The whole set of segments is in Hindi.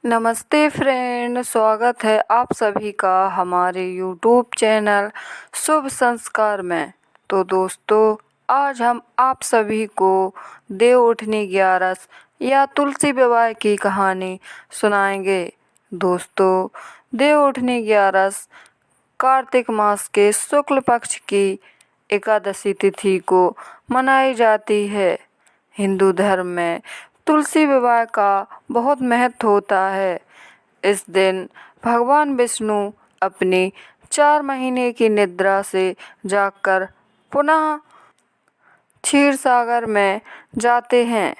नमस्ते फ्रेंड, स्वागत है आप सभी का हमारे यूट्यूब चैनल शुभ संस्कार में। तो दोस्तों, आज हम आप सभी को देव उठनी 11 या तुलसी विवाह की कहानी सुनाएंगे। दोस्तों, देव उठनी 11 कार्तिक मास के शुक्ल पक्ष की एकादशी तिथि को मनाई जाती है। हिंदू धर्म में तुलसी विवाह का बहुत महत्व होता है। इस दिन भगवान विष्णु अपनी 4 महीने की निद्रा से जागकर पुनः क्षीर सागर में जाते हैं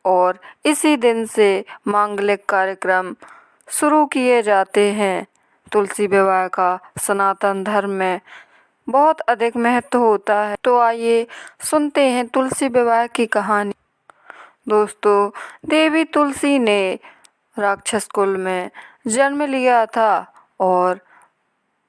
और इसी दिन से मांगलिक कार्यक्रम शुरू किए जाते हैं। तुलसी विवाह का सनातन धर्म में बहुत अधिक महत्व होता है। तो आइए सुनते हैं तुलसी विवाह की कहानी। दोस्तों, देवी तुलसी ने राक्षस कुल में जन्म लिया था और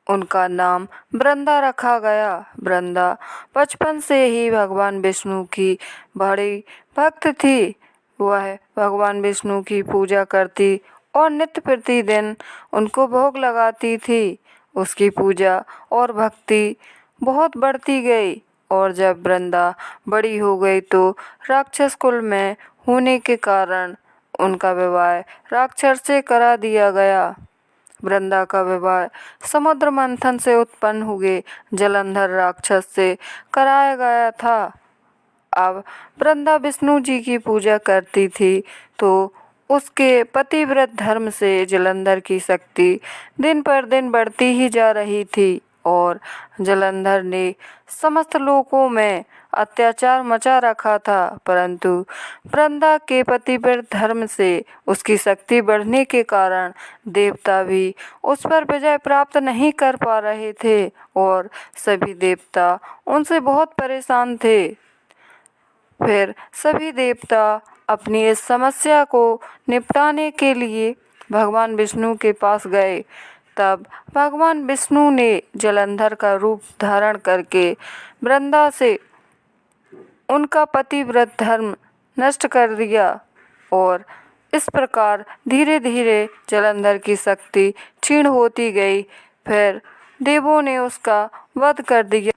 उनका नाम वृंदा रखा गया। वृंदा बचपन से ही भगवान विष्णु की बड़ी भक्त थी। वह भगवान विष्णु की पूजा करती और नित्य प्रतिदिन उनको भोग लगाती थी। उसकी पूजा और भक्ति बहुत बढ़ती गई और जब वृंदा बड़ी हो गई तो राक्षस कुल में होने के कारण उनका विवाह राक्षस से करा दिया गया। वृंदा का विवाह समुद्र मंथन से उत्पन्न हुए जलंधर राक्षस से कराया गया था। अब वृंदा विष्णु जी की पूजा करती थी तो उसके पतिव्रत धर्म से जलंधर की शक्ति दिन पर दिन बढ़ती ही जा रही थी और जलंधर ने समस्त लोकों में अत्याचार मचा रखा था। परंतु वृंदा के पतिव्रत धर्म से उसकी शक्ति बढ़ने के कारण देवता भी उस पर विजय प्राप्त नहीं कर पा रहे थे और सभी देवता उनसे बहुत परेशान थे। फिर सभी देवता अपनी इस समस्या को निपटाने के लिए भगवान विष्णु के पास गए। तब भगवान विष्णु ने जलंधर का रूप धारण करके वृंदा से उनका पतिव्रत धर्म नष्ट कर दिया और इस प्रकार धीरे धीरे जलंधर की शक्ति क्षीण होती गई। फिर देवों ने उसका वध कर दिया।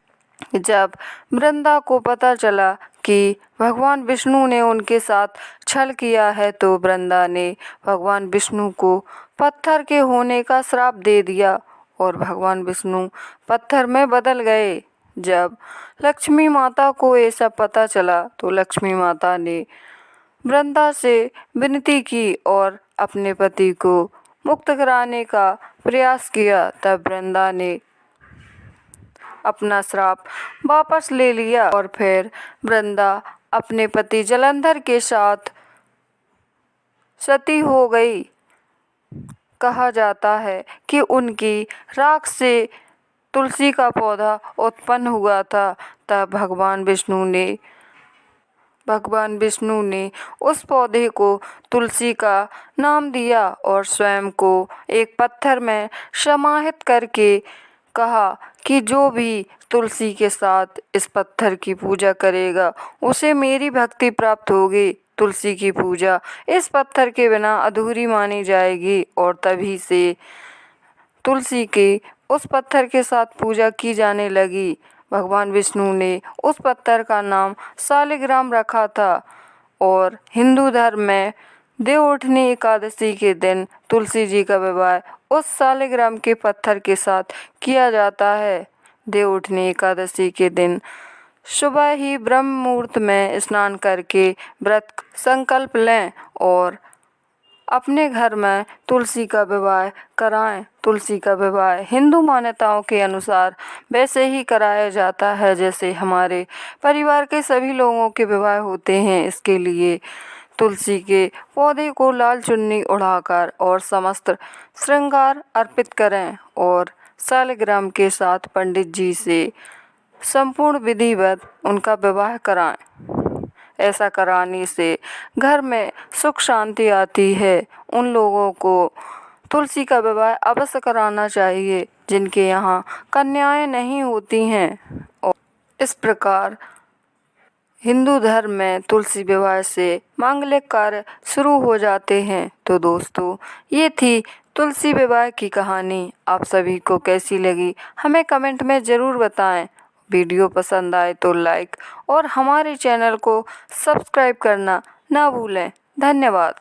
जब वृंदा को पता चला कि भगवान विष्णु ने उनके साथ छल किया है तो वृंदा ने भगवान विष्णु को पत्थर के होने का श्राप दे दिया और भगवान विष्णु पत्थर में बदल गए। जब लक्ष्मी माता को ये सब पता चला तो लक्ष्मी माता ने वृंदा से विनती की और अपने पति को मुक्त कराने का प्रयास किया। तब वृंदा ने अपना श्राप वापस ले लिया और फिर वृंदा अपने पति जलंधर के साथ सती हो गई। कहा जाता है कि उनकी राख से तुलसी का पौधा उत्पन्न हुआ था। तब भगवान विष्णु ने उस पौधे को तुलसी का नाम दिया और स्वयं को एक पत्थर में समाहित करके कहा कि जो भी तुलसी के साथ इस पत्थर की पूजा करेगा उसे मेरी भक्ति प्राप्त होगी। तुलसी की पूजा इस पत्थर के बिना अधूरी मानी जाएगी और तभी से तुलसी के उस पत्थर के साथ पूजा की जाने लगी। भगवान विष्णु ने उस पत्थर का नाम शालिग्राम रखा था और हिंदू धर्म में देव उठनी एकादशी के दिन तुलसी जी का विवाह उस शालिग्राम के पत्थर के साथ किया जाता है। देव उठनी एकादशी के दिन सुबह ही ब्रह्म मुहूर्त में स्नान करके व्रत संकल्प लें और अपने घर में तुलसी का विवाह कराएं। तुलसी का विवाह हिंदू मान्यताओं के अनुसार वैसे ही कराया जाता है जैसे हमारे परिवार के सभी लोगों के विवाह होते हैं। इसके लिए तुलसी के पौधे को लाल चुन्नी उड़ाकर और समस्त श्रृंगार अर्पित करें और शालिग्राम के साथ पंडित जी से संपूर्ण विधिवत उनका विवाह कराएं। ऐसा कराने से घर में सुख शांति आती है। उन लोगों को तुलसी का विवाह अवश्य कराना चाहिए जिनके यहाँ कन्याएं नहीं होती हैं। और इस प्रकार हिंदू धर्म में तुलसी विवाह से मांगलिक कार्य शुरू हो जाते हैं। तो दोस्तों, ये थी तुलसी विवाह की कहानी। आप सभी को कैसी लगी हमें कमेंट में ज़रूर बताएं। वीडियो पसंद आए तो लाइक और हमारे चैनल को सब्सक्राइब करना ना भूलें। धन्यवाद।